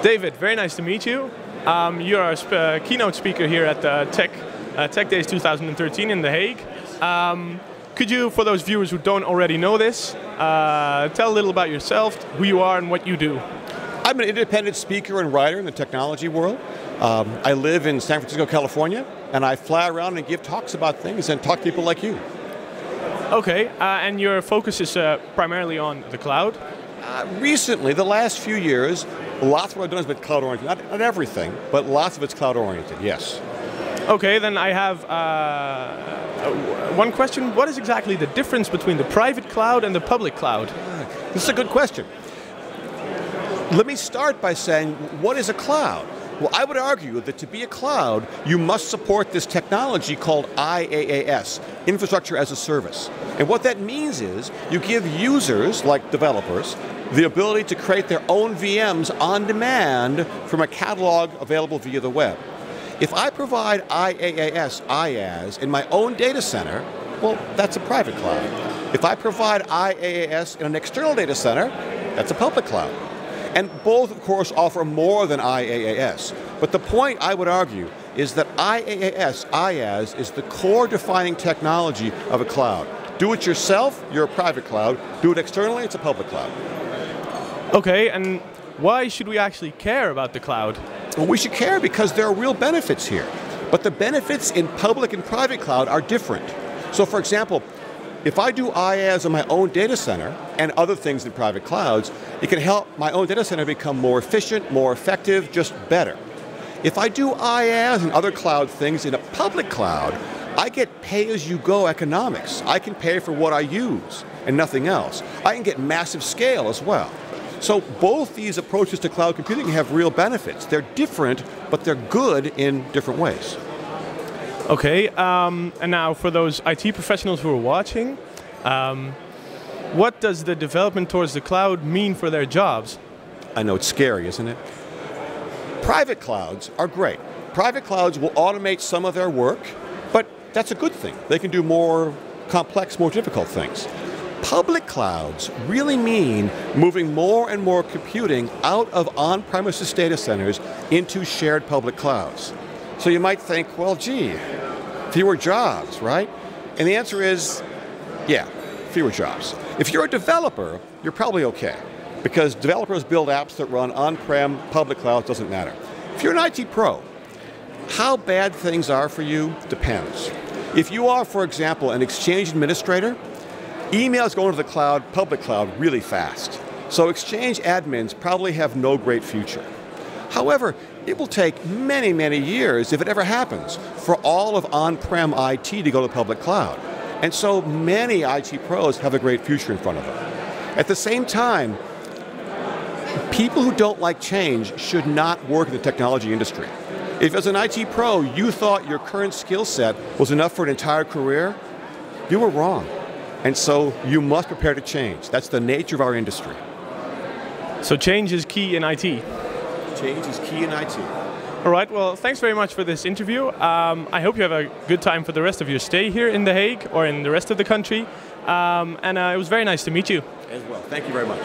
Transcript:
David, very nice to meet you. You are a keynote speaker here at the TechDays 2013 in The Hague. Could you, for those viewers who don't already know this, tell a little about yourself, who you are and what you do? I'm an independent speaker and writer in the technology world. I live in San Francisco, California, and I fly around and give talks about things and talk to people like you. Okay, and your focus is primarily on the cloud? Recently, the last few years, lots of what I've done has been cloud-oriented. Not everything, but lots of it's cloud-oriented, yes. Okay, then I have one question. What is exactly the difference between the private cloud and the public cloud? This is a good question. Let me start by saying, what is a cloud? Well, I would argue that to be a cloud, you must support this technology called IaaS, Infrastructure as a Service. And what that means is you give users, like developers, the ability to create their own VMs on demand from a catalog available via the web. If I provide IaaS in my own data center, well, that's a private cloud. If I provide IaaS in an external data center, that's a public cloud. And both, of course, offer more than IaaS. But the point, I would argue, is that IaaS is the core defining technology of a cloud. Do it yourself, you're a private cloud. Do it externally, it's a public cloud. Okay, and why should we actually care about the cloud? Well, we should care because there are real benefits here. But the benefits in public and private cloud are different. So for example, if I do IaaS on my own data center and other things in private clouds, it can help my own data center become more efficient, more effective, just better. If I do IaaS and other cloud things in a public cloud, I get pay-as-you-go economics. I can pay for what I use and nothing else. I can get massive scale as well. So both these approaches to cloud computing have real benefits. They're different, but they're good in different ways. Okay, and now for those IT professionals who are watching, what does the development towards the cloud mean for their jobs? I know, it's scary, isn't it? Private clouds are great. Private clouds will automate some of their work, but that's a good thing. They can do more complex, more difficult things. Public clouds really mean moving more and more computing out of on-premises data centers into shared public clouds. So you might think, well, gee, fewer jobs, right? And the answer is, yeah, fewer jobs. If you're a developer, you're probably okay, because developers build apps that run on-prem, public cloud, doesn't matter. If you're an IT pro, how bad things are for you depends. If you are, for example, an Exchange administrator, emails go into the cloud, public cloud, really fast. So Exchange admins probably have no great future. However, it will take many, many years, if it ever happens, for all of on-prem IT to go to the public cloud. And so many IT pros have a great future in front of them. At the same time, people who don't like change should not work in the technology industry. If as an IT pro you thought your current skill set was enough for an entire career, you were wrong. And so you must prepare to change. That's the nature of our industry. So change is key in IT? Change is key in IT. All right, well, thanks very much for this interview. I hope you have a good time for the rest of your stay here in The Hague or in the rest of the country. And it was very nice to meet you. As well. Thank you very much.